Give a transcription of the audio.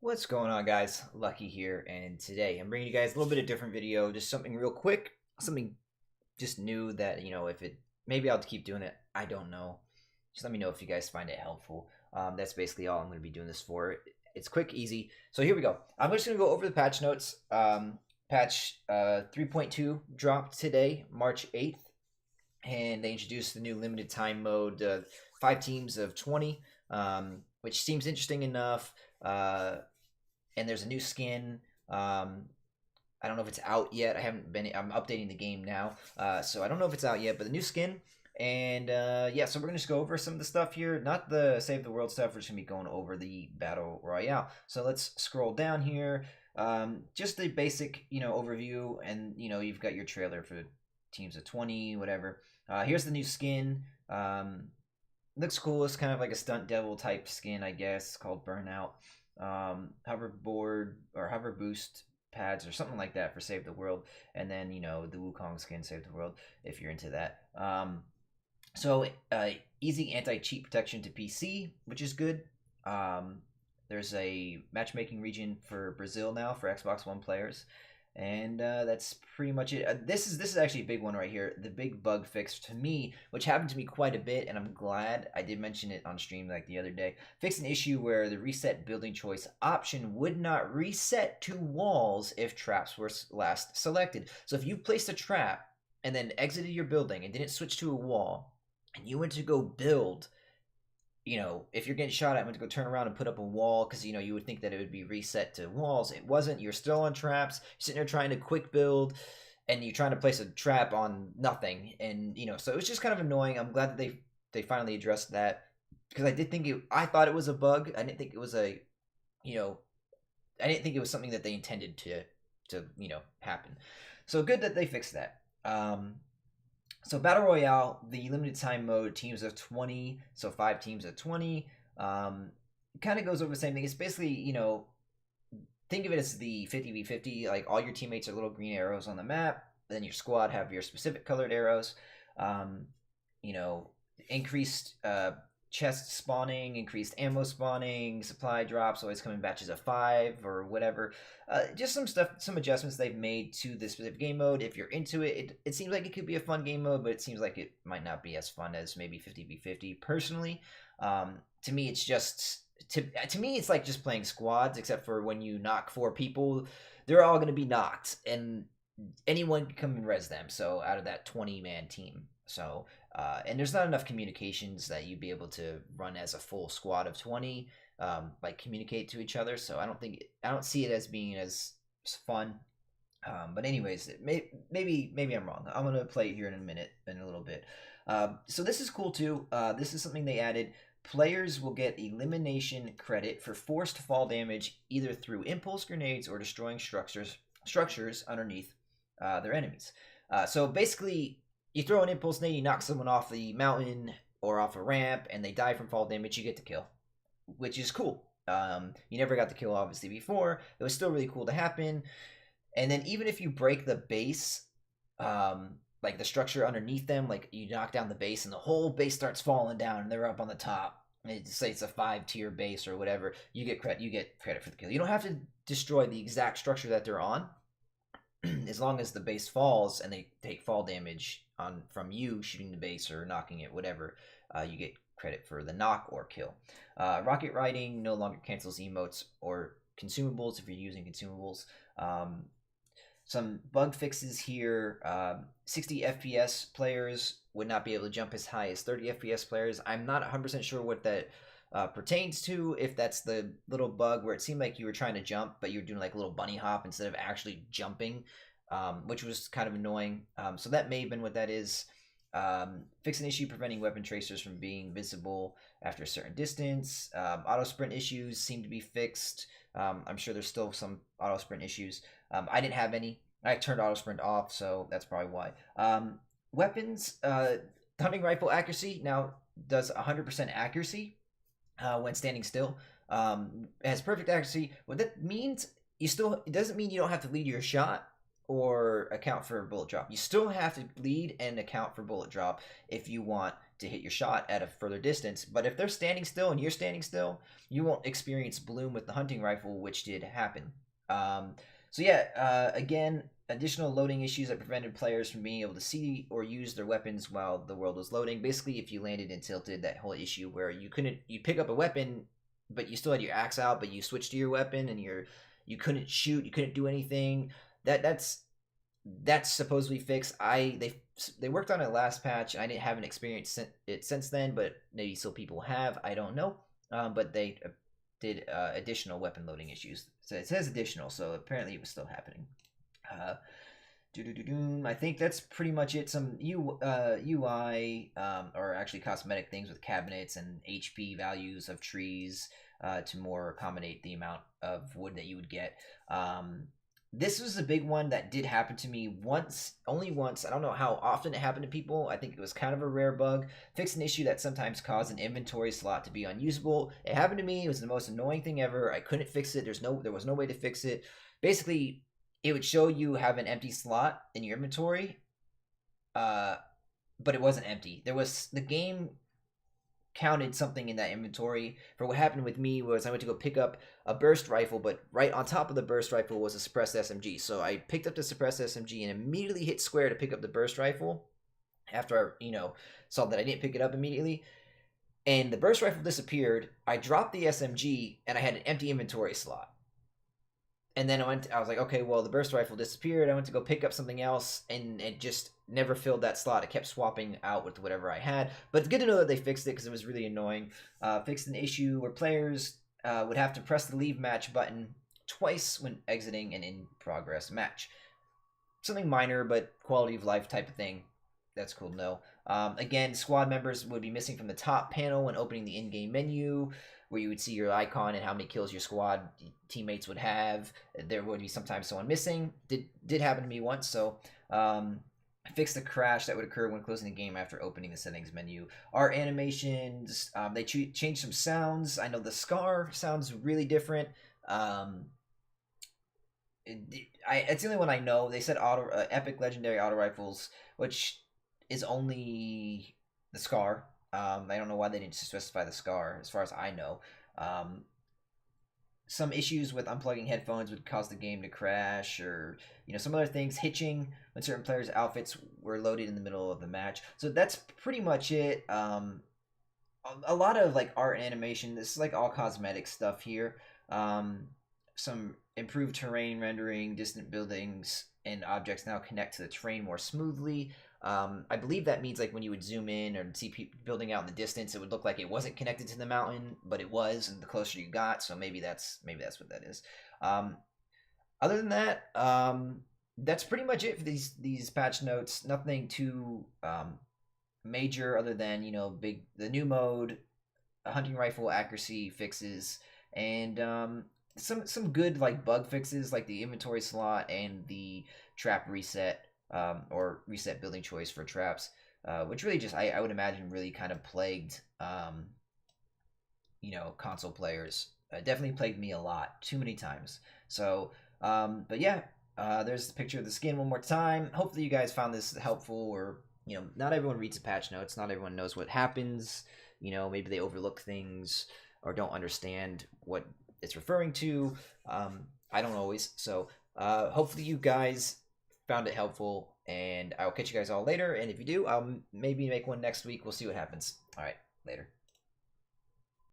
What's going on, guys? Lucky here, and today I'm bringing you guys a little bit of different video, just something real quick, something just new that, if it, maybe I'll keep doing it, I don't know. Just let me know if you guys find it helpful. That's basically all I'm going to be doing this for. It's quick, easy. So here we go. I'm just going to go over the patch notes. Patch 3.2 dropped today, March 8th, and they introduced the new limited time mode, 5 teams of 20, which seems interesting enough. And there's a new skin. I don't know if it's out yet. I'm updating the game now, so I don't know if it's out yet. But the new skin, and yeah, so we're gonna just go over some of the stuff here. Not the save the world stuff. We're just gonna be going over the battle royale. So let's scroll down here. Just the basic, overview, and you've got your trailer for teams of 20, whatever. Here's the new skin. Looks cool. It's kind of like a stunt devil type skin, I guess, called Burnout. Hoverboard or hover boost pads or something like that for Save the World, and then the Wukong skin Save the World if you're into that. So easy anti-cheat protection to PC, which is good. There's a matchmaking region for Brazil now for Xbox One players. And that's pretty much it. This is actually a big one right here. The big bug fix to me, which happened to me quite a bit, and I'm glad I did mention it on stream like the other day. Fixed an issue where the reset building choice option would not reset to walls if traps were last selected. So if you placed a trap and then exited your building and didn't switch to a wall, and you went to go build, if you're getting shot at, went to go turn around and put up a wall because, you would think that it would be reset to walls. It wasn't. You're still on traps. You're sitting there trying to quick build, and you're trying to place a trap on nothing. And, so it was just kind of annoying. I'm glad that they finally addressed that because I thought it was a bug. I didn't think it was I didn't think it was something that they intended to happen. So good that they fixed that. So Battle Royale, the limited time mode, teams of 20, so 5 teams of 20, kind of goes over the same thing. It's basically, think of it as the 50v50, like all your teammates are little green arrows on the map, then your squad have your specific colored arrows, increased chest spawning, increased ammo spawning, supply drops always come in batches of 5 or whatever. Just some stuff, some adjustments they've made to this specific game mode. If you're into it, it seems like it could be a fun game mode, but it seems like it might not be as fun as maybe 50v50 personally. To me, it's just to me it's like just playing squads, except for when you knock 4 people, they're all going to be knocked, and anyone can come and res them. So out of that 20-man team, so and there's not enough communications that you'd be able to run as a full squad of 20, like communicate to each other. So I don't see it as being as fun. But anyways, maybe I'm wrong. I'm gonna play it here in a little bit. So this is cool too. This is something they added. Players will get elimination credit for forced fall damage either through impulse grenades or destroying structures underneath their enemies. So basically, you throw an impulse grenade, you knock someone off the mountain or off a ramp, and they die from fall damage, you get the kill, which is cool. You never got the kill, obviously, before. It was still really cool to happen. And then even if you break the base, like the structure underneath them, like you knock down the base and the whole base starts falling down and they're up on the top, and say it's a 5-tier base or whatever, you get credit for the kill. You don't have to destroy the exact structure that they're on. As long as the base falls and they take fall damage from you shooting the base or knocking it, whatever, you get credit for the knock or kill. Rocket riding no longer cancels emotes or consumables if you're using consumables. Some bug fixes here. 60 FPS players would not be able to jump as high as 30 FPS players. I'm not 100% sure what that pertains to, if that's the little bug where it seemed like you were trying to jump but you were doing like a little bunny hop instead of actually jumping, which was kind of annoying. So that may have been what that is. Fix an issue preventing weapon tracers from being visible after a certain distance. Auto sprint issues seem to be fixed. I'm sure there's still some auto sprint issues. I didn't have any. I turned auto sprint off, so that's probably why. Weapons, hunting rifle accuracy now does 100% accuracy when standing still. It has perfect accuracy. What that means, it doesn't mean you don't have to lead your shot or account for bullet drop. You still have to lead and account for bullet drop if you want to hit your shot at a further distance. But if they're standing still and you're standing still, you won't experience bloom with the hunting rifle, which did happen. So yeah, again, additional loading issues that prevented players from being able to see or use their weapons while the world was loading. Basically, if you landed and tilted, that whole issue where you pick up a weapon, but you still had your axe out, but you switched to your weapon and you couldn't shoot, you couldn't do anything. That's supposedly fixed. They worked on it last patch. I haven't experienced it since then, but maybe still people have. I don't know. But they did additional weapon loading issues. So it says additional, so apparently it was still happening. I think that's pretty much it. Some UI, or actually cosmetic things with cabinets and HP values of trees to more accommodate the amount of wood that you would get. This was a big one that did happen to me once, only once. I don't know how often it happened to people. I think it was kind of a rare bug. Fixed an issue that sometimes caused an inventory slot to be unusable. It happened to me. It was the most annoying thing ever. I couldn't fix it. There was no way to fix it. Basically, it would show you have an empty slot in your inventory, but it wasn't empty. The game counted something in that inventory. For what happened with me was I went to go pick up a burst rifle, but right on top of the burst rifle was a suppressed SMG. So I picked up the suppressed SMG and immediately hit square to pick up the burst rifle after I, saw that I didn't pick it up immediately. And the burst rifle disappeared. I dropped the SMG and I had an empty inventory slot. And then I was like, okay, well, the burst rifle disappeared. I went to go pick up something else, and it just never filled that slot. It kept swapping out with whatever I had. But it's good to know that they fixed it because it was really annoying. Fixed an issue where players would have to press the leave match button twice when exiting an in-progress match. Something minor, but quality of life type of thing. That's cool to know. Again, squad members would be missing from the top panel when opening the in-game menu, where you would see your icon and how many kills your squad teammates would have. There would be sometimes someone missing. Did happen to me once, so I fixed the crash that would occur when closing the game after opening the settings menu. Art animations, they changed some sounds. I know the Scar sounds really different. It's the only one I know. They said epic legendary auto rifles, which is only the Scar. I don't know why they didn't specify the Scar, as far as I know. Some issues with unplugging headphones would cause the game to crash, or some other things, hitching when certain players' outfits were loaded in the middle of the match. So that's pretty much it. A lot of art and animation. This is all cosmetic stuff here. Some improved terrain rendering, distant buildings and objects now connect to the terrain more smoothly. I believe that means when you would zoom in or see people building out in the distance, it would look like it wasn't connected to the mountain, but it was, and the closer you got. So maybe that's what that is. Other than that, that's pretty much it for these patch notes. Nothing too major, other than the new mode, hunting rifle accuracy fixes, and some good bug fixes, like the inventory slot and the trap reset. Or reset building choice for traps, which really just I would imagine really kind of plagued console players. Definitely plagued me a lot, too many times. So but yeah, there's the picture of the skin one more time. Hopefully you guys found this helpful, or not everyone reads the patch notes, not everyone knows what happens. Maybe they overlook things or don't understand what it's referring to. I don't always. So hopefully you guys found it helpful, and I'll catch you guys all later. And if you do, I'll maybe make one next week. We'll see what happens. All right, later.